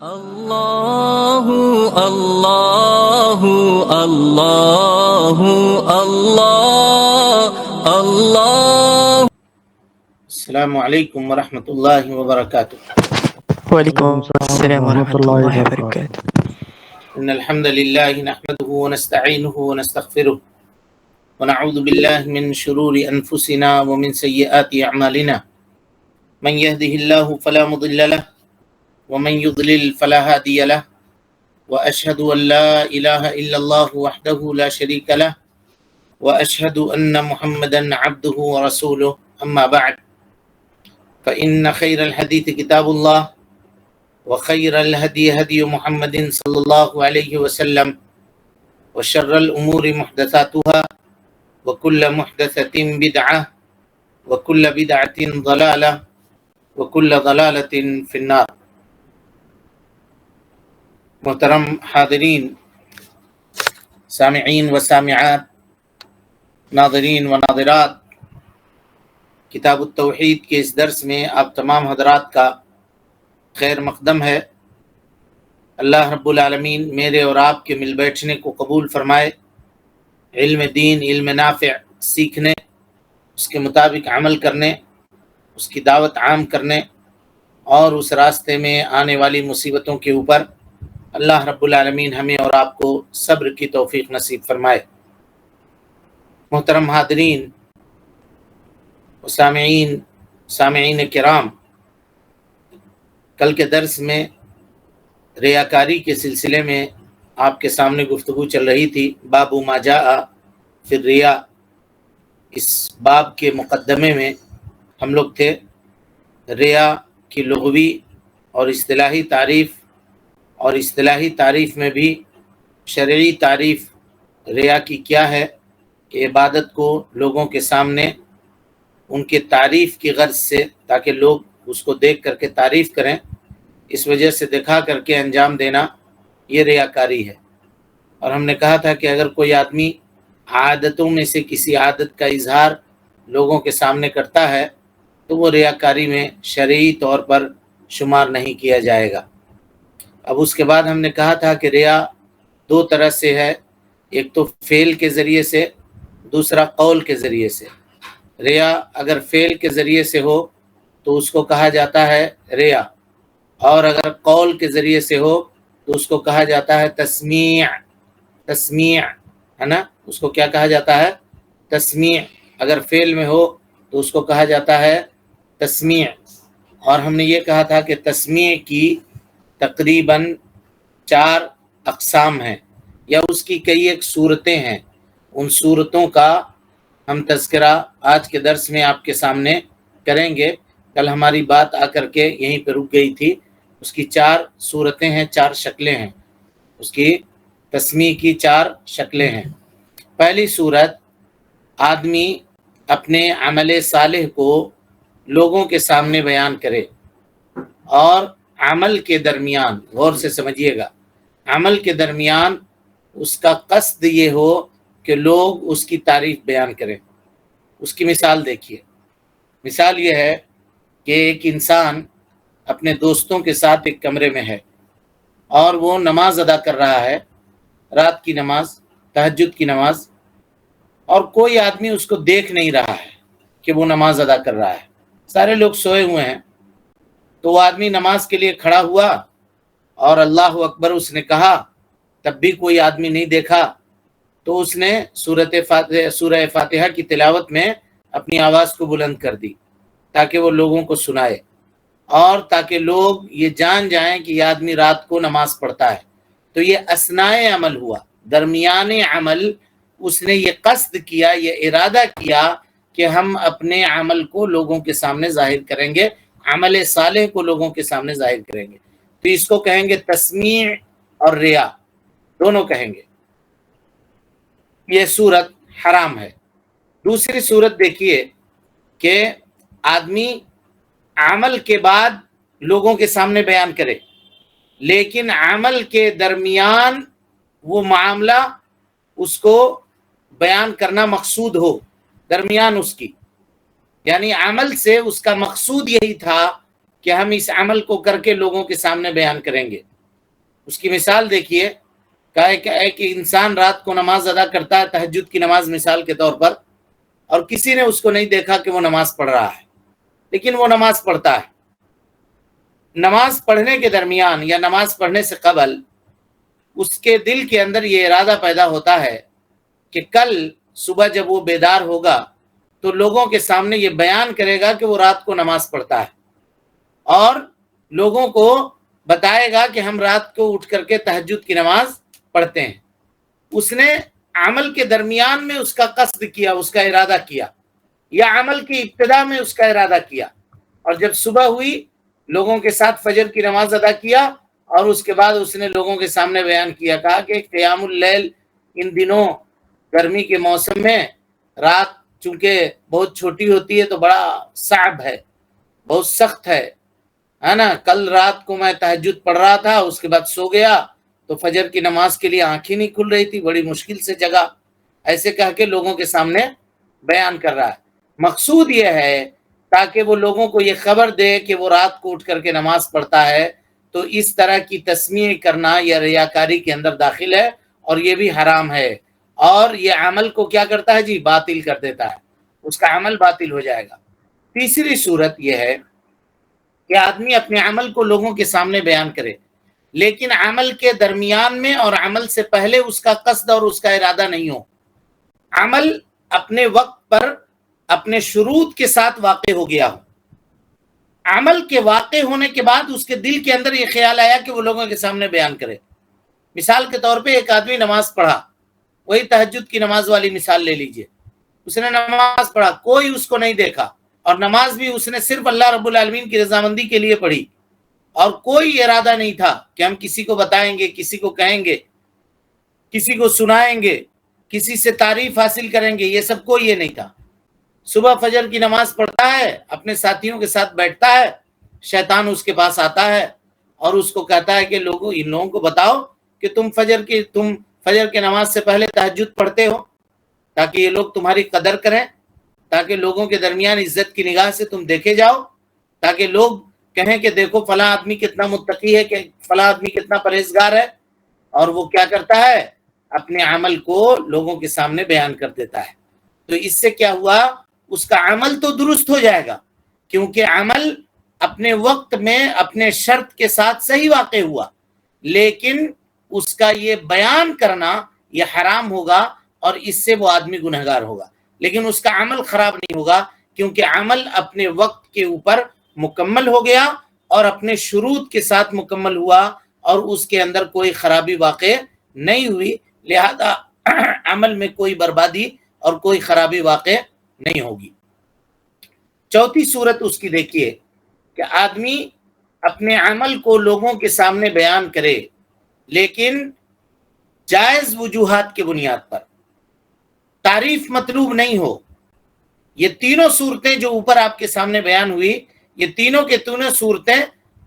اللہ اللہ اللہ اللہ اللہ۔ السلام علیکم ورحمۃ اللہ وبرکاتہ۔ وعلیکم السلام ورحمۃ اللہ وبرکاتہ۔ ان الحمد للہ نحمده ونستعینه ونستغفره ونعوذ باللہ من شرور انفسنا ومن سیئات اعمالنا من يهده الله فلا مضل له ومن يضلل فلا هادي له واشهد ان لا اله الا الله وحده لا شريك له واشهد ان محمدا عبده ورسوله اما بعد فان خير الحديث كتاب الله وخير الهدي هدي محمد صلى الله عليه وسلم وشر الأمور محدثاتها وكل محدثة بدعة وكل بدعة ضلالة وكل ضلالة في النار۔ محترم حاضرین، سامعین و سامعات، ناظرین و ناظرات، کتاب التوحید کے اس درس میں آپ تمام حضرات کا خیر مقدم ہے۔ اللہ رب العالمین میرے اور آپ کے مل بیٹھنے کو قبول فرمائے، علم دین، علم نافع سیکھنے، اس کے مطابق عمل کرنے، اس کی دعوت عام کرنے اور اس راستے میں آنے والی مصیبتوں کے اوپر اللہ رب العالمین ہمیں اور آپ کو صبر کی توفیق نصیب فرمائے۔ محترم حاضرین و سامعین کرام، کل کے درس میں ریاکاری کے سلسلے میں آپ کے سامنے گفتگو چل رہی تھی۔ باب ما جاء فی الریا، اس باب کے مقدمے میں ہم لوگ تھے۔ ریا کی لغوی اور اصطلاحی تعریف میں بھی شرعی تعریف ریا کی کیا ہے کہ عبادت کو لوگوں کے سامنے ان کے تعریف کی غرض سے، تاکہ لوگ اس کو دیکھ کر کے تعریف کریں، اس وجہ سے دکھا کر کے انجام دینا، یہ ریاکاری ہے۔ اور ہم نے کہا تھا کہ اگر کوئی آدمی عادتوں میں سے کسی عادت کا اظہار لوگوں کے سامنے کرتا ہے تو وہ ریاکاری میں شرعی طور پر شمار نہیں کیا جائے گا۔ اب اس کے بعد ہم نے کہا تھا کہ ریا دو طرح سے ہے، ایک تو فعل کے ذریعے سے، دوسرا قول کے ذریعے سے۔ ریا اگر فعل کے ذریعے سے ہو تو اس کو کہا جاتا ہے ریا، اور اگر قول کے ذریعے سے ہو تو اس کو کہا جاتا ہے تسمیع ہے نا، اس کو کیا کہا جاتا ہے؟ تسمیع۔ اگر فعل میں ہو تو اس کو کہا جاتا ہے تسمیع۔ اور ہم نے یہ کہا تھا کہ تسمیع کی تقریباً 4 اقسام ہیں، یا اس کی کئی ایک صورتیں ہیں۔ ان صورتوں کا ہم تذکرہ آج کے درس میں آپ کے سامنے کریں گے۔ کل ہماری بات آ کر کے یہیں پہ رک گئی تھی۔ اس کی 4 صورتیں ہیں، 4 شکلیں ہیں، اس کی تسمیع کی 4 شکلیں ہیں۔ پہلی صورت، آدمی اپنے عمل صالح کو لوگوں کے سامنے بیان کرے، اور عمل کے درمیان، غور سے سمجھیے گا، عمل کے درمیان اس کا قصد یہ ہو کہ لوگ اس کی تعریف بیان کریں۔ اس کی مثال دیکھیے۔ مثال یہ ہے کہ ایک انسان اپنے دوستوں کے ساتھ ایک کمرے میں ہے، اور وہ نماز ادا کر رہا ہے، رات کی نماز، تہجد کی نماز، اور کوئی آدمی اس کو دیکھ نہیں رہا ہے کہ وہ نماز ادا کر رہا ہے، سارے لوگ سوئے ہوئے ہیں۔ تو وہ آدمی نماز کے لیے کھڑا ہوا اور اللہ اکبر اس نے کہا، تب بھی کوئی آدمی نہیں دیکھا، تو اس نے سورہ فاتحہ کی تلاوت میں اپنی آواز کو بلند کر دی تاکہ وہ لوگوں کو سنائے، اور تاکہ لوگ یہ جان جائیں کہ یہ آدمی رات کو نماز پڑھتا ہے۔ تو یہ اثنائے عمل ہوا، درمیان عمل۔ اس نے یہ قصد کیا، یہ ارادہ کیا کہ ہم اپنے عمل کو لوگوں کے سامنے ظاہر کریں گے، عمل صالح کو لوگوں کے سامنے ظاہر کریں گے، تو اس کو کہیں گے تسمیع اور ریا، دونوں کہیں گے۔ یہ صورت حرام ہے۔ دوسری صورت دیکھیے کہ آدمی عمل کے بعد لوگوں کے سامنے بیان کرے، لیکن عمل کے درمیان وہ معاملہ اس کو بیان کرنا مقصود ہو، درمیان اس کی، یعنی عمل سے اس کا مقصود یہی تھا کہ ہم اس عمل کو کر کے لوگوں کے سامنے بیان کریں گے، اس کی مثال دیکھیے، کہا ہے کہ انسان رات کو نماز ادا کرتا ہے، تہجد کی نماز مثال کے طور پر، اور کسی نے اس کو نہیں دیکھا کہ وہ نماز پڑھ رہا ہے، لیکن وہ نماز پڑھتا ہے۔ نماز پڑھنے کے درمیان یا نماز پڑھنے سے قبل اس کے دل کے اندر یہ ارادہ پیدا ہوتا ہے کہ کل صبح جب وہ بیدار ہوگا تو لوگوں کے سامنے یہ بیان کرے گا کہ وہ رات کو نماز پڑھتا ہے، اور لوگوں کو بتائے گا کہ ہم رات کو اٹھ کر کے تہجد کی نماز پڑھتے ہیں۔ اس نے عمل کے درمیان میں اس کا قصد کیا، اس کا ارادہ کیا، یا عمل کی ابتدا میں اس کا ارادہ کیا، اور جب صبح ہوئی لوگوں کے ساتھ فجر کی نماز ادا کیا، اور اس کے بعد اس نے لوگوں کے سامنے بیان کیا، کہا کہ قیام اللیل ان دنوں گرمی کے موسم میں رات چونکہ بہت چھوٹی ہوتی ہے تو بڑا صعب ہے، بہت سخت ہے نا۔ کل رات کو میں تہجد پڑھ رہا تھا، اس کے بعد سو گیا تو فجر کی نماز کے لیے آنکھیں نہیں کھل رہی تھی، بڑی مشکل سے جگا، ایسے کہہ کے لوگوں کے سامنے بیان کر رہا ہے۔ مقصود یہ ہے تاکہ وہ لوگوں کو یہ خبر دے کہ وہ رات کو اٹھ کر کے نماز پڑھتا ہے، تو اس طرح کی تسمیہ کرنا یا ریاکاری کے اندر داخل ہے، اور یہ بھی حرام ہے، اور یہ عمل کو کیا کرتا ہے جی؟ باطل کر دیتا ہے، اس کا عمل باطل ہو جائے گا۔ تیسری صورت یہ ہے کہ آدمی اپنے عمل کو لوگوں کے سامنے بیان کرے، لیکن عمل کے درمیان میں اور عمل سے پہلے اس کا قصد اور اس کا ارادہ نہیں ہو۔ عمل اپنے وقت پر اپنے شروط کے ساتھ واقع ہو گیا ہو، عمل کے واقع ہونے کے بعد اس کے دل کے اندر یہ خیال آیا کہ وہ لوگوں کے سامنے بیان کرے۔ مثال کے طور پہ ایک آدمی نماز پڑھا، وہی تہجد کی نماز والی مثال لے لیجئے، اس نے نماز پڑھا، کوئی اس کو نہیں دیکھا، اور نماز بھی اس نے صرف اللہ رب العالمین کی رضامندی کے لیے پڑھی، اور کوئی ارادہ نہیں تھا کہ ہم کسی کو بتائیں گے، کسی کو کہیں گے، کسی کو سنائیں گے، کسی سے تعریف حاصل کریں گے، یہ سب کوئی یہ نہیں تھا۔ صبح فجر کی نماز پڑھتا ہے، اپنے ساتھیوں کے ساتھ بیٹھتا ہے، شیطان اس کے پاس آتا ہے اور اس کو کہتا ہے کہ ان لوگوں کو بتاؤ کہ تم فجر کی نماز سے پہلے تہجد پڑھتے ہو، تاکہ یہ لوگ تمہاری قدر کریں، تاکہ لوگوں کے درمیان عزت کی نگاہ سے تم دیکھے جاؤ، تاکہ لوگ کہیں کہ دیکھو فلاں آدمی کتنا متقی ہے، کہ فلاں آدمی کتنا پرہیزگار ہے، اور وہ کیا کرتا ہے؟ اپنے عمل کو لوگوں کے سامنے بیان کر دیتا ہے۔ تو اس سے کیا ہوا؟ اس کا عمل تو درست ہو جائے گا، کیونکہ عمل اپنے وقت میں اپنے شرط کے ساتھ صحیح واقع ہوا، لیکن اس کا یہ بیان کرنا یہ حرام ہوگا، اور اس سے وہ آدمی گنہگار ہوگا، لیکن اس کا عمل خراب نہیں ہوگا، کیونکہ عمل اپنے وقت کے اوپر مکمل ہو گیا اور اپنے شروط کے ساتھ مکمل ہوا، اور اس کے اندر کوئی خرابی واقع نہیں ہوئی، لہذا عمل میں کوئی بربادی اور کوئی خرابی واقع نہیں ہوگی۔ چوتھی صورت اس کی دیکھیے کہ آدمی اپنے عمل کو لوگوں کے سامنے بیان کرے، لیکن جائز وجوہات کی بنیاد پر، تعریف مطلوب نہیں ہو۔ یہ تینوں صورتیں جو اوپر آپ کے سامنے بیان ہوئی، یہ تینوں کے تینوں صورتیں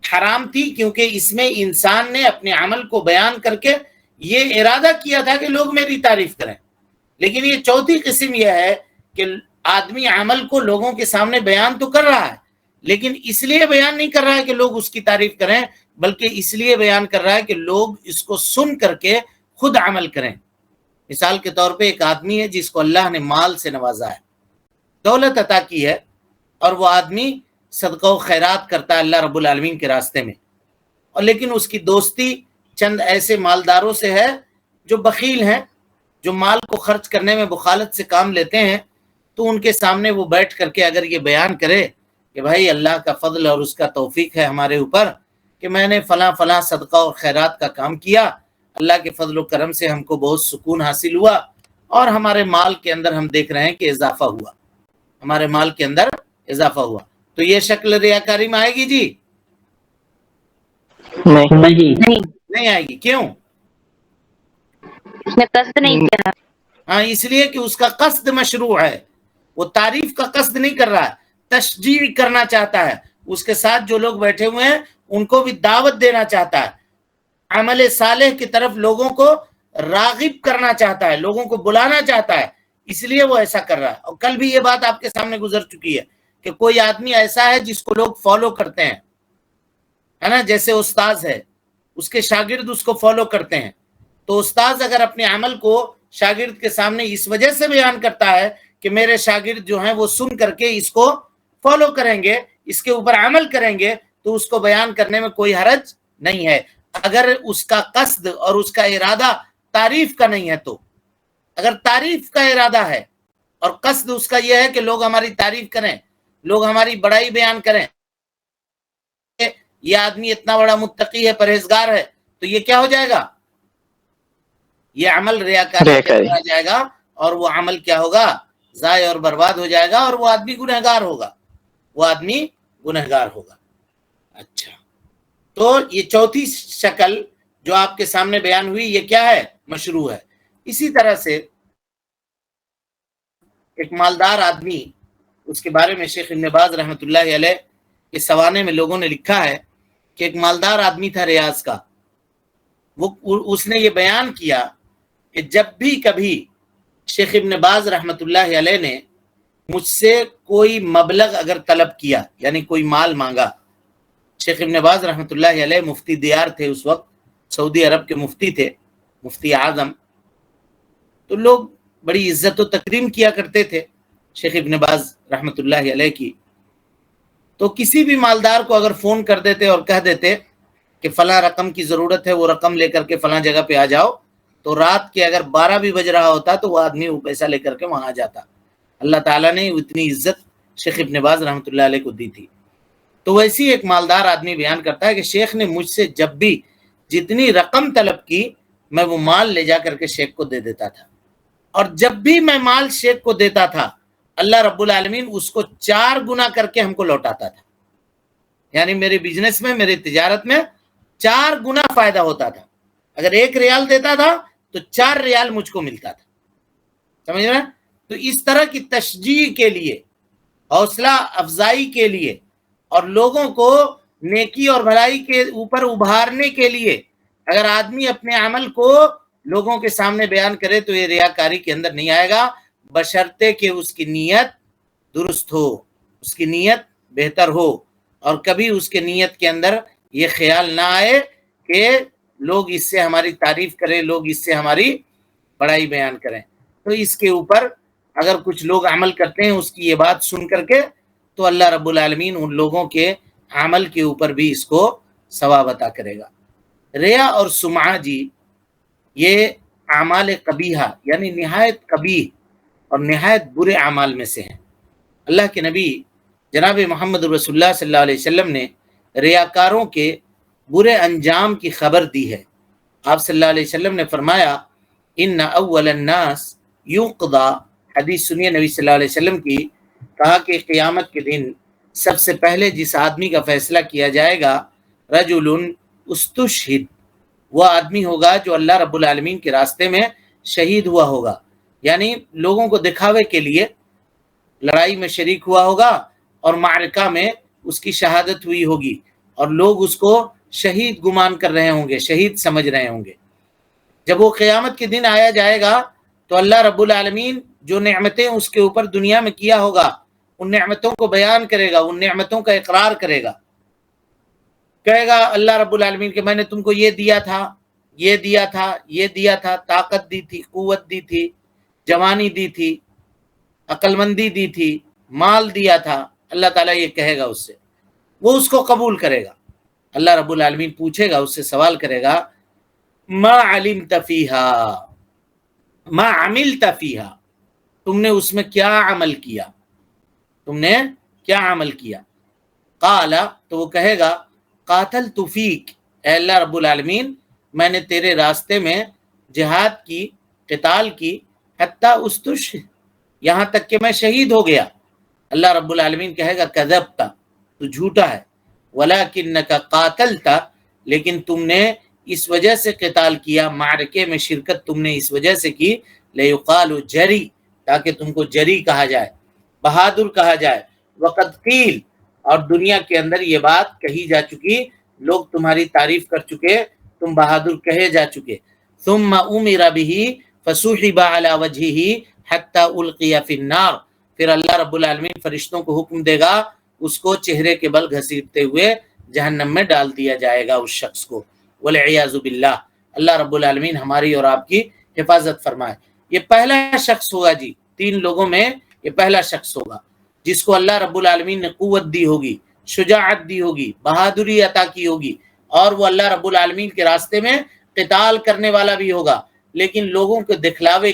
حرام تھی، کیونکہ اس میں انسان نے اپنے عمل کو بیان کر کے یہ ارادہ کیا تھا کہ لوگ میری تعریف کریں۔ لیکن یہ چوتھی قسم یہ ہے کہ آدمی عمل کو لوگوں کے سامنے بیان تو کر رہا ہے، لیکن اس لیے بیان نہیں کر رہا ہے کہ لوگ اس کی تعریف کریں، بلکہ اس لیے بیان کر رہا ہے کہ لوگ اس کو سن کر کے خود عمل کریں۔ مثال کے طور پہ ایک آدمی ہے جس کو اللہ نے مال سے نوازا ہے، دولت عطا کی ہے، اور وہ آدمی صدقہ و خیرات کرتا ہے اللہ رب العالمین کے راستے میں، اور لیکن اس کی دوستی چند ایسے مالداروں سے ہے جو بخیل ہیں، جو مال کو خرچ کرنے میں بخالت سے کام لیتے ہیں۔ تو ان کے سامنے وہ بیٹھ کر کے اگر یہ بیان کرے کہ بھائی اللہ کا فضل اور اس کا توفیق ہے ہمارے اوپر کہ میں نے فلاں فلاں صدقہ اور خیرات کا کام کیا، اللہ کے فضل و کرم سے ہم کو بہت سکون حاصل ہوا، اور ہمارے مال کے اندر ہم دیکھ رہے ہیں کہ اضافہ ہوا، ہمارے مال کے اندر اضافہ ہوا، تو یہ شکل ریاکاری میں آئے گی جی؟ نہیں آئے گی۔ کیوں؟ اس نے قصد نہیں کیا۔ ہاں، اس لیے کہ اس کا قصد مشروع ہے، وہ تعریف کا قصد نہیں کر رہا ہے، تشجیع کرنا چاہتا ہے، اس کے ساتھ جو لوگ بیٹھے ہوئے ہیں ان کو بھی دعوت دینا چاہتا ہے، عمل صالح کی طرف لوگوں کو راغب کرنا چاہتا ہے، لوگوں کو بلانا چاہتا ہے، اس لیے وہ ایسا کر رہا ہے۔ اور کل بھی یہ بات آپ کے سامنے گزر چکی ہے کہ کوئی آدمی ایسا ہے جس کو لوگ فالو کرتے ہیں، ہے نا، جیسے استاذ ہے، اس کے شاگرد اس کو فالو کرتے ہیں. تو استاذ اگر اپنے عمل کو شاگرد کے سامنے اس وجہ سے بیان کرتا ہے کہ میرے شاگرد جو ہیں وہ سن کر کے اس کو فالو کریں گے، اس کے اوپر عمل کریں گے، تو اس کو بیان کرنے میں کوئی حرج نہیں ہے، اگر اس کا قصد اور اس کا ارادہ تعریف کا نہیں ہے. تو اگر تعریف کا ارادہ ہے اور قصد اس کا یہ ہے کہ لوگ ہماری تعریف کریں، لوگ ہماری بڑائی بیان کریں، یہ آدمی اتنا بڑا متقی ہے، پرہیزگار ہے، تو یہ کیا ہو جائے گا؟ یہ عمل ریاکاری آ جائے گا، اور وہ عمل کیا ہوگا؟ ضائع اور برباد ہو جائے گا، اور وہ آدمی گنہگار ہوگا، وہ آدمی گنہگار ہوگا. اچھا، تو یہ چوتھی شکل جو آپ کے سامنے بیان ہوئی، یہ کیا ہے؟ مشروع ہے. اسی طرح سے ایک مالدار آدمی، اس کے بارے میں شیخ ابن باز رحمۃ اللہ علیہ کے سوانے میں لوگوں نے لکھا ہے کہ ایک مالدار آدمی تھا ریاض کا. اس نے یہ بیان کیا کہ جب بھی کبھی شیخ ابن باز رحمۃ اللہ علیہ نے مجھ سے کوئی مبلغ اگر طلب کیا، یعنی کوئی مال مانگا، شیخ ابن باز رحمۃ اللہ علیہ مفتی دیار تھے، اس وقت سعودی عرب کے مفتی تھے، مفتی اعظم. تو لوگ بڑی عزت و تکریم کیا کرتے تھے شیخ ابن باز رحمۃ اللہ علیہ کی. تو کسی بھی مالدار کو اگر فون کر دیتے اور کہہ دیتے کہ فلاں رقم کی ضرورت ہے، وہ رقم لے کر کے فلاں جگہ پہ آ جاؤ، تو رات کے اگر 12 بھی بج رہا ہوتا تو وہ آدمی وہ پیسہ لے کر کے وہاں آ جاتا. اللہ تعالیٰ نے اتنی عزت شیخ ابن باز رحمۃ اللہ علیہ کو دی تھی. تو ویسی ایک مالدار آدمی بیان کرتا ہے کہ شیخ نے مجھ سے جب بھی جتنی رقم طلب کی، میں وہ مال لے جا کر کے شیخ کو دے دیتا تھا، اور جب بھی میں مال شیخ کو دیتا تھا، اللہ رب العالمین اس کو 4 گنا کر کے ہم کو لوٹاتا تھا. یعنی میرے بزنس میں، میری تجارت میں 4 گنا فائدہ ہوتا تھا. اگر 1 ریال دیتا تھا تو 4 ریال مجھ کو ملتا تھا. سمجھ رہے ہیں؟ تو اس طرح کی تشجیع کے لیے، حوصلہ افزائی کے لیے، اور لوگوں کو نیکی اور بھلائی کے اوپر ابھارنے کے لیے اگر آدمی اپنے عمل کو لوگوں کے سامنے بیان کرے تو یہ ریاکاری کے اندر نہیں آئے گا، بشرطے کہ اس کی نیت درست ہو، اس کی نیت بہتر ہو، اور کبھی اس کے نیت کے اندر یہ خیال نہ آئے کہ لوگ اس سے ہماری تعریف کریں، لوگ اس سے ہماری بڑائی بیان کریں. تو اس کے اوپر اگر کچھ لوگ عمل کرتے ہیں اس کی یہ بات سن کر کے، تو اللہ رب العالمین ان لوگوں کے عمل کے اوپر بھی اس کو ثواب عطا کرے گا. ریا اور سمعہ جی، یہ اعمال قبیحہ، یعنی نہایت قبیح اور نہایت برے اعمال میں سے ہیں. اللہ کے نبی جناب محمد رسول اللہ صلی اللہ علیہ وسلم نے ریاکاروں کے برے انجام کی خبر دی ہے. آپ صلی اللہ علیہ وسلم نے فرمایا، ان اول الناس یقضى، حدیث سنیے نبی صلی اللہ علیہ وسلم کی، کہا کہ قیامت کے دن سب سے پہلے جس آدمی کا فیصلہ کیا جائے گا، رجل استشہد، وہ آدمی ہوگا جو اللہ رب العالمین کے راستے میں شہید ہوا ہوگا. یعنی لوگوں کو دکھاوے کے لیے لڑائی میں شریک ہوا ہوگا، اور معرکہ میں اس کی شہادت ہوئی ہوگی، اور لوگ اس کو شہید گمان کر رہے ہوں گے، شہید سمجھ رہے ہوں گے. جب وہ قیامت کے دن آیا جائے گا تو اللہ رب العالمین جو نعمتیں اس کے اوپر دنیا میں کیا ہوگا، ان نعمتوں کو بیان کرے گا، ان نعمتوں کا اقرار کرے گا، کہے گا اللہ رب العالمین کہ میں نے تم کو یہ دیا تھا، یہ دیا تھا، یہ دیا تھا، طاقت دی تھی، قوت دی تھی، جوانی دی تھی، عقل مندی دی تھی، مال دیا تھا. اللہ تعالیٰ یہ کہے گا اس سے، وہ اس کو قبول کرے گا. اللہ رب العالمین پوچھے گا، اس سے سوال کرے گا، ما علمت فیہا، ما عملت فیہا، تم نے اس میں کیا عمل کیا، تم نے کیا عمل کیا. قال، تو وہ کہے گا، قاتلت فیک، اے اللہ رب العالمین میں نے تیرے راستے میں جہاد کی، قتال کی، حتی استشہد، یہاں تک کہ میں شہید ہو گیا. اللہ رب العالمین کہے گا، کذبت، تو جھوٹا ہے، ولکنک قاتلت، لیکن تم نے اس وجہ سے قتال کیا، معرکے میں شرکت تم نے اس وجہ سے کی، لیقال جری، تاکہ تم کو جری کہا جائے، بہادر کہا جائے. وقد قیل، اور دنیا کے اندر یہ بات کہی جا چکی، لوگ تمہاری تعریف کر چکے، تم بہادر کہے جا چکے. ثم امر به فسحب على وجهه حتى القي في النار، پھر اللہ رب العالمین فرشتوں کو حکم دے گا، اس کو چہرے کے بل گھسیٹتے ہوئے جہنم میں ڈال دیا جائے گا. اس شخص کو والعیاذ باللہ۔ اللہ رب العالمین ہماری اور آپ کی حفاظت فرمائے۔ یہ پہلا شخص ہوگا جی، 3 لوگوں میں یہ پہلا شخص ہوگا جس کو اللہ رب العالمین نے قوت دی ہوگی، شجاعت دی ہوگی، بہادری عطا کی ہوگی، اور وہ اللہ رب العالمین کے راستے میں قتال کرنے والا بھی ہوگا، لیکن لوگوں کو دکھلاوے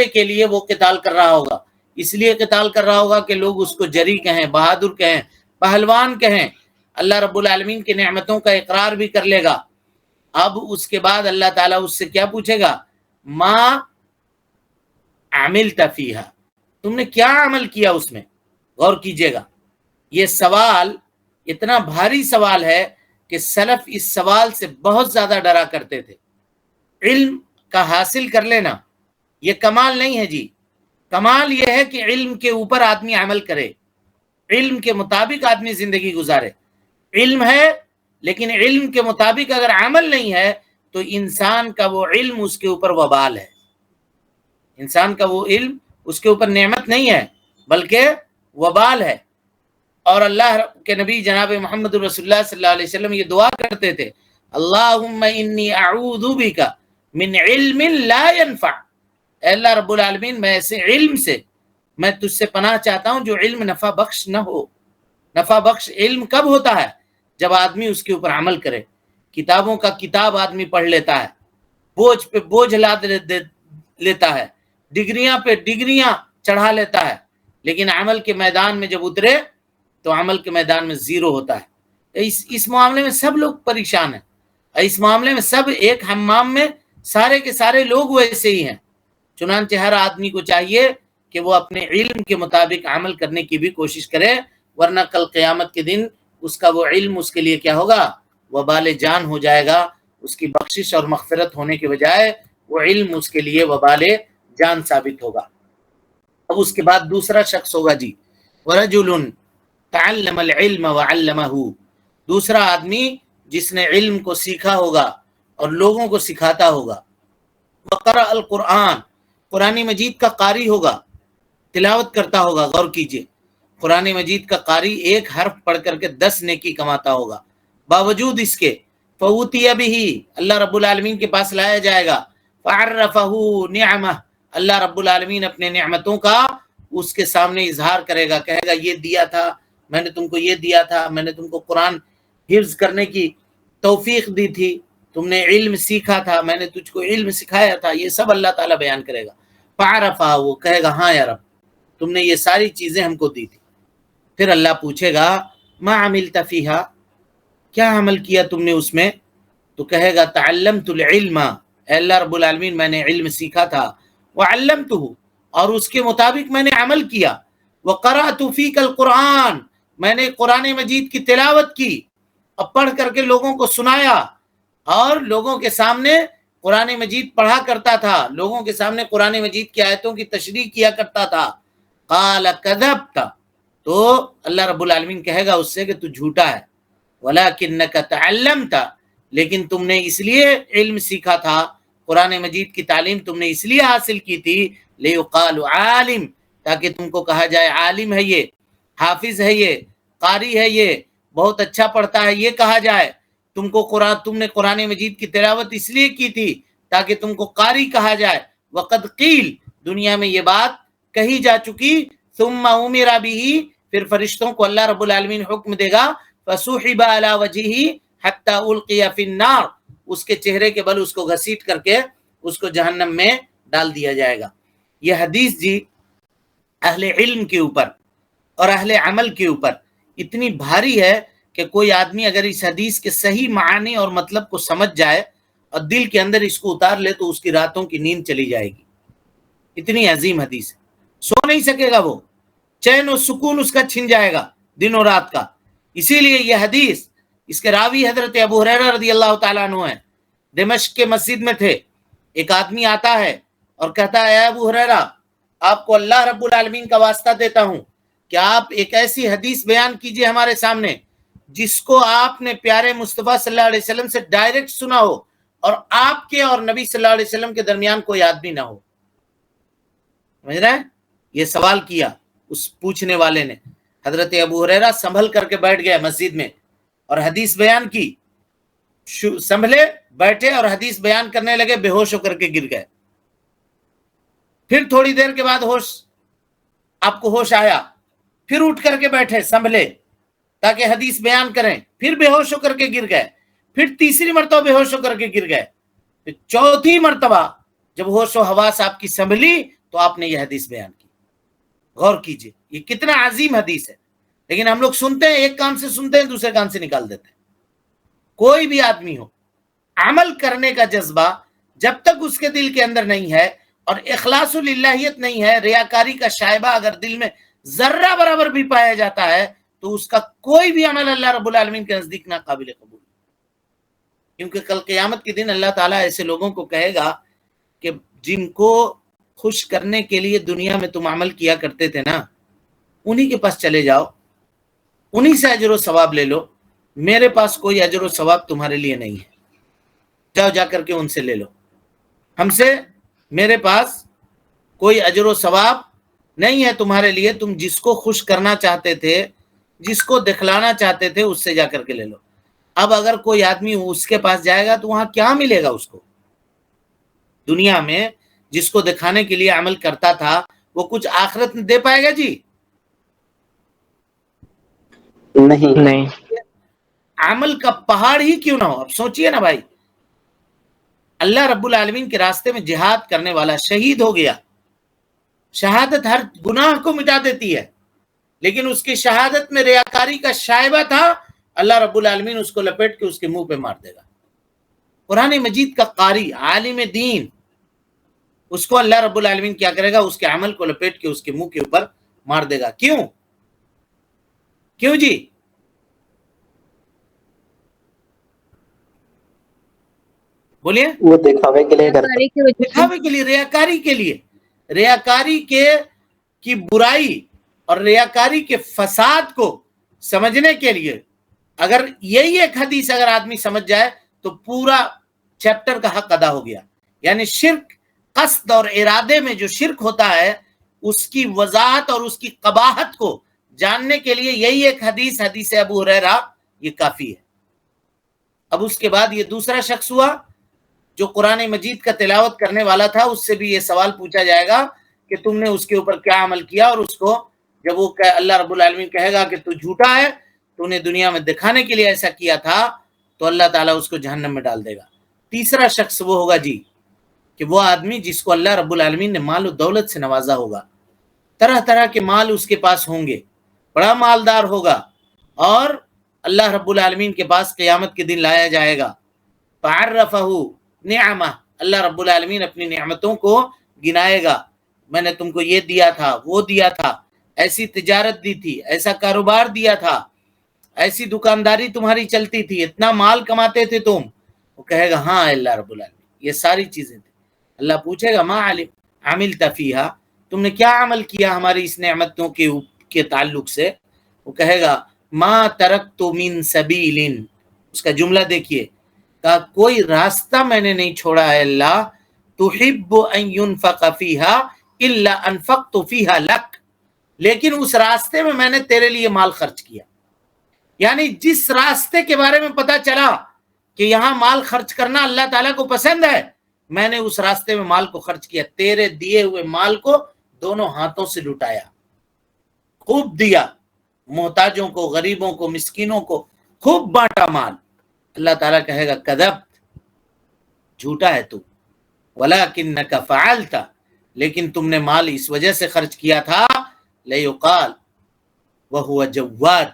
کے لیے وہ قتال کر رہا ہوگا۔ اس لیے قتال کر رہا ہوگا کہ لوگ اس کو جری کہیں، بہادر کہیں، پہلوان کہیں۔ اللہ رب العالمین کی نعمتوں کا اقرار بھی کر لے گا۔ اب اس کے بعد اللہ تعالیٰ اس سے کیا پوچھے گا؟ ما عملت فیہا، تم نے کیا عمل کیا اس میں؟ غور کیجئے گا، یہ سوال اتنا بھاری سوال ہے کہ سلف اس سوال سے بہت زیادہ ڈرا کرتے تھے۔ علم کا حاصل کر لینا یہ کمال نہیں ہے جی، کمال یہ ہے کہ علم کے اوپر آدمی عمل کرے، علم کے مطابق آدمی زندگی گزارے۔ علم ہے لیکن علم کے مطابق اگر عمل نہیں ہے تو انسان کا وہ علم اس کے اوپر وبال ہے، انسان کا وہ علم اس کے اوپر نعمت نہیں ہے بلکہ وبال ہے۔ اور اللہ کے نبی جناب محمد رسول اللہ صلی اللہ علیہ وسلم یہ دعا کرتے تھے، اللہم انی اعوذ بک من علم لا ينفع، اے اللہ رب العالمین میں ایسے علم سے میں تجھ سے پناہ چاہتا ہوں جو علم نفع بخش نہ ہو۔ نفع بخش علم کب ہوتا ہے؟ جب آدمی اس کے اوپر عمل کرے۔ کتابوں کا کتاب آدمی پڑھ لیتا ہے، بوجھ پہ بوجھ لاد لیتا ہے، ڈگریاں پہ ڈگریاں چڑھا لیتا ہے، لیکن عمل کے میدان میں جب اترے تو عمل کے میدان میں زیرو ہوتا ہے۔ اس معاملے میں سب لوگ پریشان ہیں، اس معاملے میں سب ایک حمام میں سارے کے سارے لوگ ویسے ہی ہیں۔ چنانچہ ہر آدمی کو چاہیے کہ وہ اپنے علم کے مطابق عمل کرنے کی بھی کوشش کرے، ورنہ کل قیامت کے دن اس کا وہ علم اس کے لیے کیا ہوگا؟ وبال جان ہو جائے گا۔ اس کی بخشش اور مغفرت ہونے کے بجائے وہ علم اس کے لیے وبال جان ثابت ہوگا۔ اب اس کے بعد دوسرا شخص ہوگا جی، وَرَجُلٌ تعلم العلم وعلمہ، دوسرا آدمی جس نے علم کو سیکھا ہوگا اور لوگوں کو سکھاتا ہوگا۔ وقرأ القرآن، قرآن مجید کا قاری ہوگا، تلاوت کرتا ہوگا۔ غور کیجئے، قرآن مجید کا قاری ایک حرف پڑھ کر کے 10 نیکی کماتا ہوگا، باوجود اس کے فوتی بہی، اللہ رب العالمین کے پاس لایا جائے گا۔ فعرفہ نعمہ، اللہ رب العالمین اپنے نعمتوں کا اس کے سامنے اظہار کرے گا، کہے گا یہ دیا تھا میں نے تم کو، یہ دیا تھا میں نے تم کو، قرآن حفظ کرنے کی توفیق دی تھی، تم نے علم سیکھا تھا، میں نے تجھ کو علم سکھایا تھا، یہ سب اللہ تعالیٰ بیان کرے گا۔ فعرفہ، وہ کہے گا ہاں یا رب تم نے یہ ساری چیزیں ہم کو دی تھی۔ پھر اللہ پوچھے گا ما عملت فیہا، کیا عمل کیا تم نے اس میں؟ تو کہے گا تعلمت العلم، اے اللہ رب العالمین میں نے علم سیکھا تھا، وعلمتہ، اور اس کے مطابق میں نے عمل کیا، وقرأت فیک القرآن، میں نے قرآن مجید کی تلاوت کی، اب پڑھ کر کے لوگوں کو سنایا، اور لوگوں کے سامنے قرآن مجید پڑھا کرتا تھا، لوگوں کے سامنے قرآن مجید کی آیتوں کی تشریح کیا کرتا تھا۔ قال کذبت، تو اللہ رب العالمین کہے گا اس سے کہ تو جھوٹا ہے، ولکنک تعلمت، لیکن تم نے اس لیے علم سیکھا تھا، قرآن مجید کی تعلیم تم نے اس لیے حاصل کی تھی، لیقال عالم، تاکہ تم کو کہا جائے عالم ہے یہ، حافظ ہے یہ، قاری ہے یہ، بہت اچھا پڑھتا ہے یہ کہا جائے۔ تم نے قرآن مجید کی تلاوت اس لیے کی تھی تاکہ تم کو قاری کہا جائے۔ وقد قیل، دنیا میں یہ بات کہی جا چکی، ثم امر بہ، پھر فرشتوں کو اللہ رب العالمین حکم دے گا، فسحب علی وجہہ حتی القی فی النار، اس کے چہرے کے بل اس کو گھسیٹ کر کے اس کو جہنم میں ڈال دیا جائے گا۔ یہ حدیث جی اہل علم کے اوپر اور اہل عمل کے اوپر اتنی بھاری ہے کہ کوئی آدمی اگر اس حدیث کے صحیح معنی اور مطلب کو سمجھ جائے اور دل کے اندر اس کو اتار لے تو اس کی راتوں کی نیند چلی جائے گی۔ اتنی عظیم حدیث ہے، سو نہیں سکے گا وہ، چین و سکون اس کا چھن جائے گا دن و رات کا۔ اسی لیے یہ حدیث، اس کے راوی حضرت ابو ہریرہ رضی اللہ تعالیٰ عنہ ہیں، دمشق کے مسجد میں تھے، ایک آدمی آتا ہے اور کہتا ہے اے ابو ہریرہ، آپ کو اللہ رب العالمین کا واسطہ دیتا ہوں کہ آپ ایک ایسی حدیث بیان کیجئے ہمارے سامنے جس کو آپ نے پیارے مصطفیٰ صلی اللہ علیہ وسلم سے ڈائریکٹ سنا ہو اور آپ کے اور نبی صلی اللہ علیہ وسلم کے درمیان کوئی آدمی نہ ہو۔ سمجھ رہے ہیں؟ یہ سوال کیا اس پوچھنے والے نے، حضرت ابو ہریرہ سنبھل کر کے بیٹھ گئے مسجد میں اور حدیث بیان کی سنبھلے بیٹھے اور حدیث بیان کرنے لگے، بے ہوش ہو کر کے گر گئے. پھر تھوڑی دیر کے بعد آپ کو ہوش آیا، پھر اٹھ کر کے بیٹھے، سنبھلے تاکہ حدیث بیان کریں، پھر بے ہوش ہو کر کے گر گئے، پھر تیسری مرتبہ بے ہوش ہو کر کے گر گئے، پھر چوتھی مرتبہ جب ہوش و حواس آپ کی سنبھلی تو آپ نے یہ حدیث بیان کی. غور کیجئے یہ کتنا عظیم حدیث ہے. لیکن ہم لوگ سنتے ہیں، ایک کان سے سنتے ہیں، دوسرے کان سے نکال دیتے ہیں. کوئی بھی آدمی ہو، عمل کرنے کا جذبہ جب تک اس کے دل کے اندر نہیں ہے اور اخلاص للہیت نہیں ہے، ریاکاری کا شائبہ اگر دل میں ذرہ برابر بھی پایا جاتا ہے تو اس کا کوئی بھی عمل اللہ رب العالمین کے نزدیک ناقابل قبول. کیونکہ کل قیامت کے دن اللہ تعالیٰ ایسے لوگوں کو کہے گا کہ جن کو خوش کرنے کے لیے دنیا میں تم عمل کیا کرتے تھے نا، انہی کے پاس چلے جاؤ، انہی سے اجر و ثواب لے لو، میرے پاس کوئی اجر و ثواب تمہارے لیے نہیں ہے. جاؤ جا کر کے ان سے لے لو، ہم سے میرے پاس کوئی اجر و ثواب نہیں ہے تمہارے لیے. تم جس کو خوش کرنا چاہتے تھے، جس کو دکھلانا چاہتے تھے، اس سے جا کر کے لے لو. اب اگر کوئی آدمی اس کے پاس جائے گا تو وہاں کیا ملے گا اس کو؟ دنیا میں جس کو دکھانے کے لیے عمل کرتا تھا وہ کچھ آخرت میں دے پائے گا جی؟ نہیں. عمل کا پہاڑ ہی کیوں نہ ہو. اب سوچئے نا بھائی، اللہ رب العالمین کے راستے میں جہاد کرنے والا شہید ہو گیا، شہادت ہر گناہ کو مٹا دیتی ہے، لیکن اس کی شہادت میں ریاکاری کا شائبہ تھا، اللہ رب العالمین اس کو لپیٹ کے اس کے منہ پہ مار دے گا. قرآن مجید کا قاری، عالم دین، اس کو اللہ رب العالمین کیا کرے گا؟ اس کے عمل کو لپیٹ کے اس کے منہ کے اوپر مار دے گا. کیوں جی؟ بولیے. وہ دکھاوے کے لیے دکھاوے کے لیے، ریاکاری کے لیے. ریاکاری کی برائی اور ریاکاری کے فساد کو سمجھنے کے لیے اگر یہی ایک حدیث اگر آدمی سمجھ جائے تو پورا چیپٹر کا حق ادا ہو گیا. یعنی شرک، قصد اور ارادے میں جو شرک ہوتا ہے اس کی وضاحت اور اس کی قباحت کو جاننے کے لیے یہی ایک حدیث ابو ہریرہ یہ کافی ہے. اب اس کے بعد یہ دوسرا شخص ہوا جو قرآن مجید کا تلاوت کرنے والا تھا، اس سے بھی یہ سوال پوچھا جائے گا کہ تم نے اس کے اوپر کیا عمل کیا، اور اس کو جب وہ اللہ رب العالمین کہے گا کہ تو جھوٹا ہے، تو نے دنیا میں دکھانے کے لیے ایسا کیا تھا، تو اللہ تعالیٰ اس کو جہنم میں ڈال دے گا. تیسرا شخص وہ ہوگا جی کہ وہ آدمی جس کو اللہ رب العالمین نے مال و دولت سے نوازا ہوگا، طرح طرح کے مال اس کے پاس ہوں گے، بڑا مالدار ہوگا، اور اللہ رب العالمین کے پاس قیامت کے دن لایا جائے گا. فعرفہ نعمہ، اللہ رب العالمین اپنی نعمتوں کو گنائے گا. میں نے تم کو یہ دیا تھا، وہ دیا تھا، ایسی تجارت دی تھی، ایسا کاروبار دیا تھا، ایسی دکانداری تمہاری چلتی تھی، اتنا مال کماتے تھے تم. وہ کہے گا ہاں اللہ رب العالمین یہ ساری چیزیں تھیں. اللہ پوچھے گا ما عملت فیہا، تم نے کیا عمل کیا ہماری اس نعمتوں کے تعلق سے؟ وہ کہے گا ما ترکت من سبیل، اس کا جملہ دیکھیے، کہا کوئی راستہ میں نے نہیں چھوڑا ہے اللہ، تحب ان ينفق فیہا الا انفقت فیہا لک، لیکن اس راستے میں نے تیرے لیے مال خرچ کیا. یعنی جس راستے کے بارے میں پتا چلا کہ یہاں مال خرچ کرنا اللہ تعالیٰ کو پسند ہے، میں نے اس راستے میں مال کو خرچ کیا. تیرے دیے ہوئے مال کو دونوں ہاتھوں سے لٹایا، خوب دیا، محتاجوں کو، غریبوں کو، مسکینوں کو خوب بانٹا مال. اللہ تعالیٰ کہے گا کذبت، جھوٹا ہے تو، ولکنک فعلت، لیکن تم نے مال اس وجہ سے خرچ کیا تھا لیقال وہو جواد،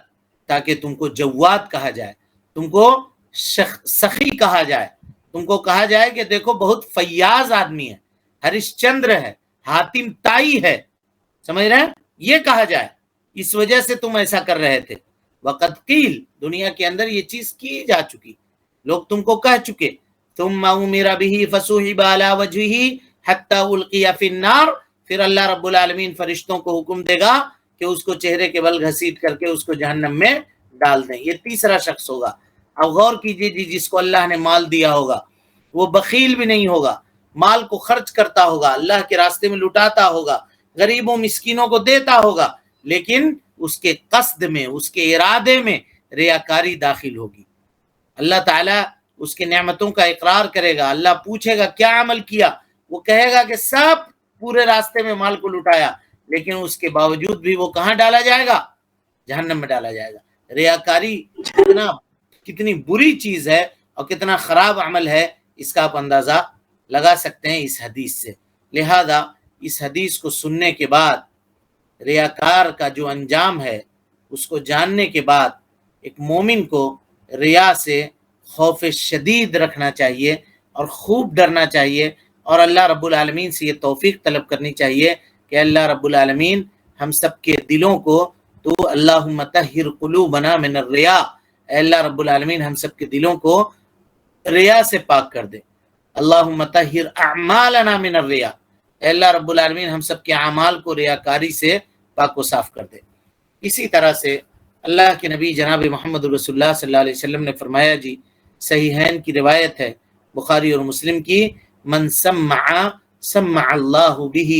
تاکہ تم کو جواد کہا جائے، تم کو سخی کہا جائے، تم کو کہا جائے کہ دیکھو بہت فیاض آدمی ہے، ہریش چندر ہے، حاتم تائی ہے، سمجھ رہے ہیں؟ یہ کہا جائے، اس وجہ سے تم ایسا کر رہے تھے. وقد قیل، دنیا کے اندر یہ چیز کی جا چکی، لوگ تم کو کہہ چکے. ثم امر به فسحب على وجهه حتى القي في النار، پھر اللہ رب العالمین فرشتوں کو حکم دے گا کہ اس کو چہرے کے بل گھسیٹ کر کے اس کو جہنم میں ڈال دیں. یہ تیسرا شخص ہوگا. اب غور کیجئے جی، جس کو اللہ نے مال دیا ہوگا وہ بخیل بھی نہیں ہوگا، مال کو خرچ کرتا ہوگا، اللہ کے راستے میں لٹاتا ہوگا، غریبوں مسکینوں کو دیتا ہوگا، لیکن اس کے قصد میں، اس کے ارادے میں ریاکاری داخل ہوگی. اللہ تعالیٰ اس کی نعمتوں کا اقرار کرے گا، اللہ پوچھے گا کیا عمل کیا، وہ کہے گا کہ سب پورے راستے میں مال کو لٹایا، لیکن اس کے باوجود بھی وہ کہاں ڈالا جائے گا؟ جہنم میں ڈالا جائے گا۔ ریاکاری کتنی بری چیز ہے اور کتنا خراب عمل ہے، اس کا آپ اندازہ لگا سکتے ہیں اس حدیث سے۔ لہذا اس حدیث کو سننے کے بعد ریاکار کا جو انجام ہے اس کو جاننے کے بعد ایک مومن کو ریا سے خوف شدید رکھنا چاہیے اور خوب ڈرنا چاہیے، اور اللہ رب العالمین سے یہ توفیق طلب کرنی چاہیے کہ اللہ رب العالمین ہم سب کے دلوں کو تو اللہم طہر قلوبنا من الریا، اے اللہ رب العالمین ہم سب کے دلوں کو ریا سے پاک کر دے۔ اللہم طہر اعمالنا من الریا، اے اللہ رب العالمین ہم سب کے اعمال کو ریاکاری سے پاک و صاف کر دے۔ اسی طرح سے اللہ کے نبی جناب محمد رسول اللہ صلی اللہ علیہ وسلم نے فرمایا جی، صحیحین کی روایت ہے، بخاری اور مسلم کی، من سمع سمع اللہ بہ،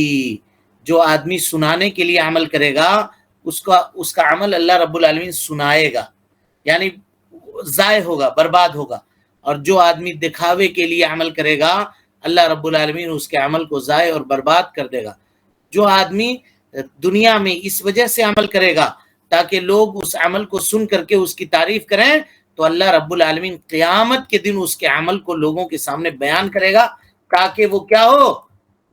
جو آدمی سنانے کے لیے عمل کرے گا اس کا عمل اللہ رب العالمین سنائے گا، یعنی ضائع ہوگا، برباد ہوگا۔ اور جو آدمی دکھاوے کے لیے عمل کرے گا اللہ رب العالمین اس کے عمل کو ضائع اور برباد کر دے گا۔ جو آدمی دنیا میں اس وجہ سے عمل کرے گا تاکہ لوگ اس عمل کو سن کر کے اس کی تعریف کریں، تو اللہ رب العالمین قیامت کے دن اس کے عمل کو لوگوں کے سامنے بیان کرے گا تاکہ وہ کیا ہو؟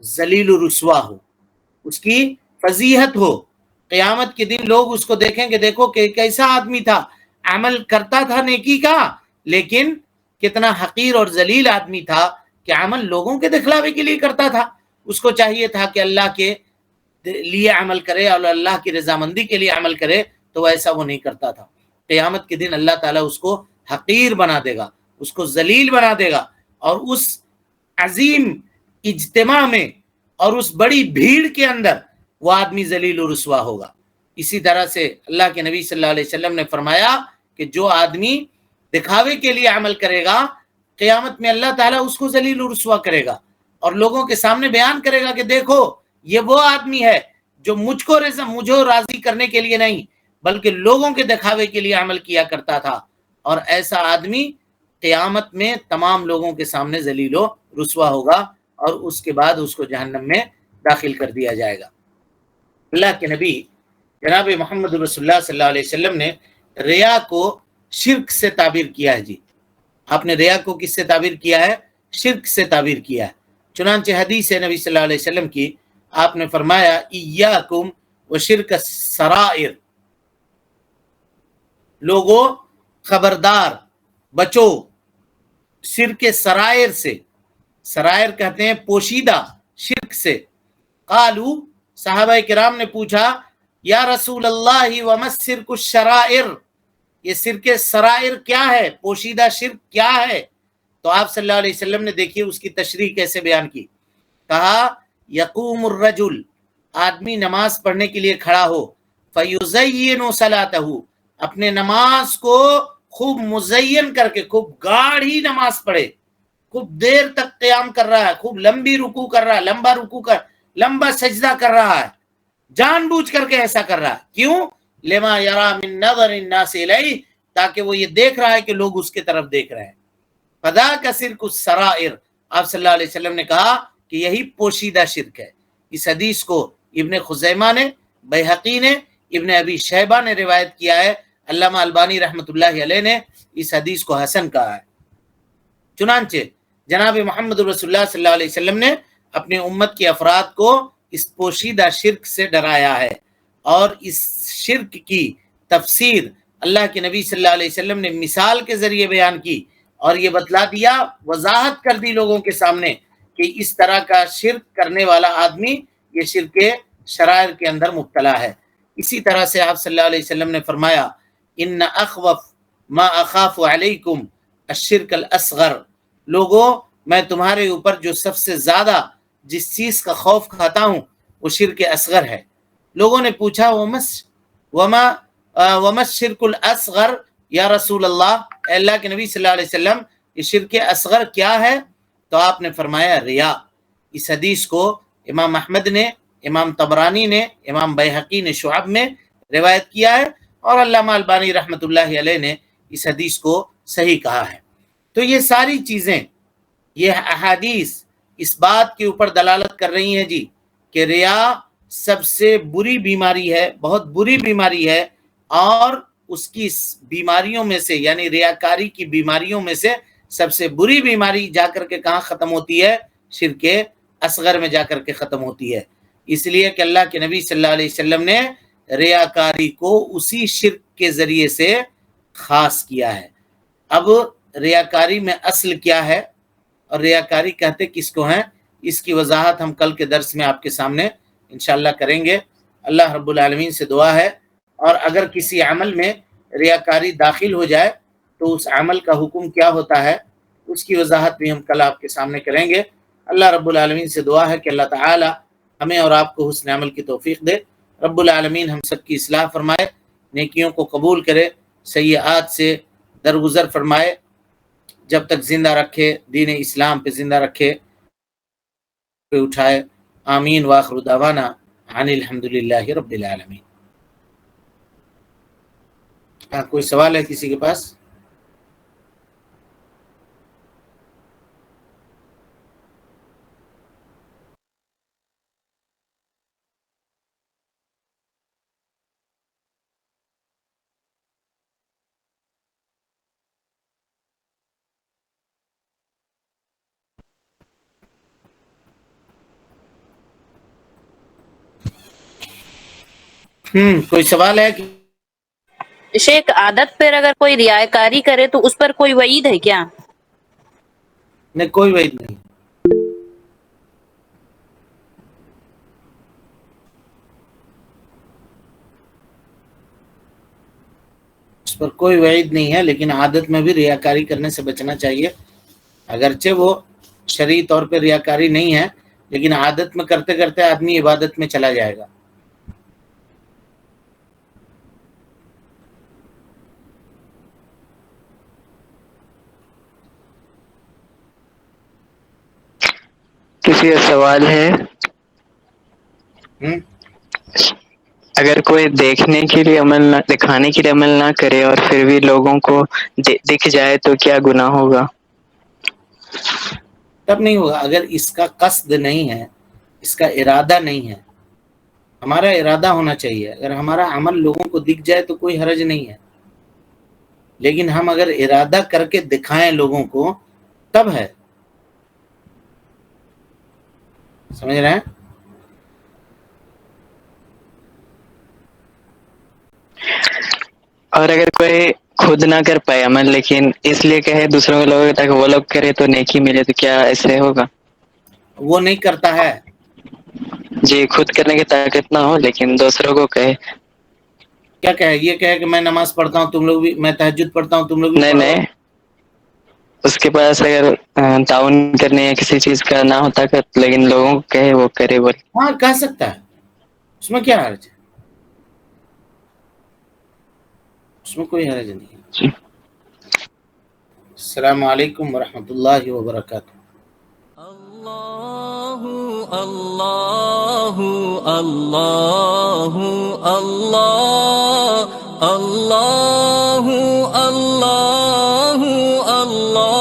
ذلیل و رسوا ہو، اس کی فضیحت ہو۔ قیامت کے دن لوگ اس کو دیکھیں کہ دیکھو کہ کیسا آدمی تھا، عمل کرتا تھا نیکی کا، لیکن کتنا حقیر اور ذلیل آدمی تھا کہ عمل لوگوں کے دکھلاوے کے لیے کرتا تھا۔ اس کو چاہیے تھا کہ اللہ کے لیے عمل کرے اور اللہ کی رضامندی کے لیے عمل کرے، تو ایسا وہ نہیں کرتا تھا۔ قیامت کے دن اللہ تعالیٰ اس کو حقیر بنا دے گا، اس کو ذلیل بنا دے گا، اور اس عظیم اجتماع میں اور اس بڑی بھیڑ کے اندر وہ آدمی ذلیل و رسوا ہوگا۔ اسی طرح سے اللہ کے نبی صلی اللہ علیہ وسلم نے فرمایا کہ جو آدمی دکھاوے کے لیے عمل کرے گا قیامت میں اللہ تعالیٰ اس کو ذلیل و رسوا کرے گا اور لوگوں کے سامنے بیان کرے گا کہ دیکھو یہ وہ آدمی ہے جو مجھے راضی کرنے کے لیے نہیں بلکہ لوگوں کے دکھاوے کے لیے عمل کیا کرتا تھا، اور ایسا آدمی قیامت میں تمام لوگوں کے سامنے ذلیل و رسوا ہوگا اور اس کے بعد اس کو جہنم میں داخل کر دیا جائے گا۔ اللہ کے نبی جناب محمد رسول اللہ صلی اللہ علیہ وسلم نے ریا کو شرک سے تعبیر کیا ہے جی۔ آپ نے ریا کو کس سے تعبیر کیا ہے؟ شرک سے تعبیر کیا ہے۔ چنانچہ حدیث ہے نبی صلی اللہ علیہ وسلم کی، آپ نے فرمایا ایاکم وشرک السرائر، لوگو خبردار بچو شرک سرائر سے۔ سرائر کہتے ہیں پوشیدہ، شرک سے۔ قالو، صحابہ کرام نے پوچھا یا رسول اللہ وما الشرک الشرائر، یہ شرک سرائر کیا ہے، پوشیدہ شرک کیا ہے؟ تو آپ صلی اللہ علیہ وسلم نے دیکھیے اس کی تشریح کیسے بیان کی۔ کہا یقوم الرجل، آدمی نماز پڑھنے کے لیے کھڑا ہو، فیزین صلاتہ، اپنے نماز کو خوب مزین کر کے خوب گاڑھی نماز پڑھے، خوب دیر تک قیام کر رہا ہے، خوب لمبی رکوع کر رہا ہے، لمبا سجدہ کر رہا ہے، جان بوجھ کر کے ایسا کر رہا ہے۔ کیوں؟ لما یرا من نظر الناس الیہ، تاکہ وہ یہ دیکھ رہا ہے کہ لوگ اس کی طرف دیکھ رہے ہیں۔ فذاک شرک السرائر، آپ صلی اللہ علیہ وسلم نے کہا کہ یہی پوشیدہ شرک ہے۔ اس حدیث کو ابن خزیمہ نے، بیہقی نے، ابن ابی شیبہ نے روایت کیا ہے۔ علامہ البانی رحمۃ اللہ علیہ نے اس حدیث کو حسن کہا ہے۔ چنانچہ جناب محمد رسول اللہ صلی اللہ علیہ وسلم نے اپنے امت کے افراد کو اس پوشیدہ شرک سے ڈرایا ہے، اور اس شرک کی تفسیر اللہ کے نبی صلی اللہ علیہ وسلم نے مثال کے ذریعے بیان کی، اور یہ بتلا دیا، وضاحت کر دی لوگوں کے سامنے کہ اس طرح کا شرک کرنے والا آدمی یہ شرک شرائر کے اندر مبتلا ہے۔ اسی طرح سے آپ صلی اللہ علیہ وسلم نے فرمایا ان اخوف ما اخاف علیکم الشرک الاصغر، لوگوں میں تمہارے اوپر جو سب سے زیادہ جس چیز کا خوف کھاتا ہوں وہ شرک اصغر ہے۔ لوگوں نے پوچھا وما الشرک الاصغر یا رسول اللہ، اے اللہ کے نبی صلی اللہ علیہ وسلم یہ شرک اصغر کیا ہے؟ تو آپ نے فرمایا ریا۔ اس حدیث کو امام احمد نے، امام طبرانی نے، امام بیہقی نے شعب میں روایت کیا ہے، اور علامہ البانی رحمۃ اللہ علیہ نے اس حدیث کو صحیح کہا ہے۔ تو تو یہ ساری چیزیں، یہ احادیث اس بات کے اوپر دلالت کر رہی ہیں جی کہ ریا سب سے بری بیماری ہے، بہت بری بیماری ہے، اور اس کی بیماریوں میں سے، یعنی ریاکاری کی بیماریوں میں سے سب سے بری بیماری جا کر کے کہاں ختم ہوتی ہے؟ شرک اصغر میں جا کر کے ختم ہوتی ہے۔ اس لیے کہ اللہ کے نبی صلی اللہ علیہ وسلم نے ریاکاری کو اسی شرک کے ذریعے سے خاص کیا ہے۔ اب ریاکاری میں اصل کیا ہے اور ریاکاری کہتے کس کو ہیں، اس کی وضاحت ہم کل کے درس میں آپ کے سامنے انشاءاللہ کریں گے۔ اللہ رب العالمین سے دعا ہے، اور اگر کسی عمل میں ریاکاری داخل ہو جائے تو اس عمل کا حکم کیا ہوتا ہے، اس کی وضاحت بھی ہم کل آپ کے سامنے کریں گے۔ اللہ رب العالمین سے دعا ہے کہ اللہ تعالی ہمیں اور آپ کو حسن عمل کی توفیق دے۔ رب العالمین ہم سب کی اصلاح فرمائے، نیکیوں کو قبول کرے، سیئات سے درگزر فرمائے، جب تک زندہ رکھے، دین اسلام پہ زندہ رکھے، پہ اٹھائے۔ آمین واخر دعوانا عن الحمدللہ رب العالمین۔ کوئی سوال ہے کسی کے پاس؟ کوئی سوال ہے؟ شیخ، عادت پر اگر کوئی ریاکاری کرے تو اس پر کوئی وعید ہے کیا؟ نہیں، کوئی وعید نہیں۔ اس پر کوئی وعید نہیں ہے، لیکن عادت میں بھی ریاکاری کرنے سے بچنا چاہیے۔ اگرچہ وہ شرعی طور پہ ریاکاری نہیں ہے، لیکن عادت میں کرتے کرتے آدمی عبادت میں چلا جائے گا۔ کسی کا سوال ہے؟ اگر کوئی دیکھنے کے لیے عمل نہ، دکھانے کے لیے عمل نہ کرے اور پھر بھی لوگوں کو دکھ جائے تو کیا گناہ ہوگا؟ تب نہیں ہوگا اگر اس کا قصد نہیں ہے، اس کا ارادہ نہیں ہے۔ ہمارا ارادہ ہونا چاہیے۔ اگر ہمارا عمل لوگوں کو دکھ جائے تو کوئی حرج نہیں ہے، لیکن ہم اگر ارادہ کر کے دکھائیں لوگوں کو تب ہے۔ سمجھ رہے ہیں؟ اور اگر کوئی خود نہ کر پائے عمل لیکن اس لیے کہے دوسروں کے لوگ تاکہ وہ لوگ کرے تو نیکی ملے، تو کیا ایسے ہوگا؟ وہ نہیں کرتا ہے۔ جی، خود کرنے کی طاقت نہ ہو لیکن دوسروں کو کہے۔ کیا کہے؟ یہ کہے کہ میں نماز پڑھتا ہوں تم لوگ بھی، میں تہجد پڑھتا ہوں تم لوگ بھی پڑھو۔ نہیں، اس کے پاس اگر تعاون کرنے یا کسی چیز کا نہ ہوتا لیکن لوگوں کو کہے وہ کرے بولے۔ ہاں کہہ سکتا ہے، اس میں کیا حرج ہے؟ اس میں کوئی حرج نہیں ہے۔ جی، السلام علیکم ورحمۃ اللہ وبرکاتہ۔ اللہ اللہ اللہ اللہ اللہ اللہ اللہ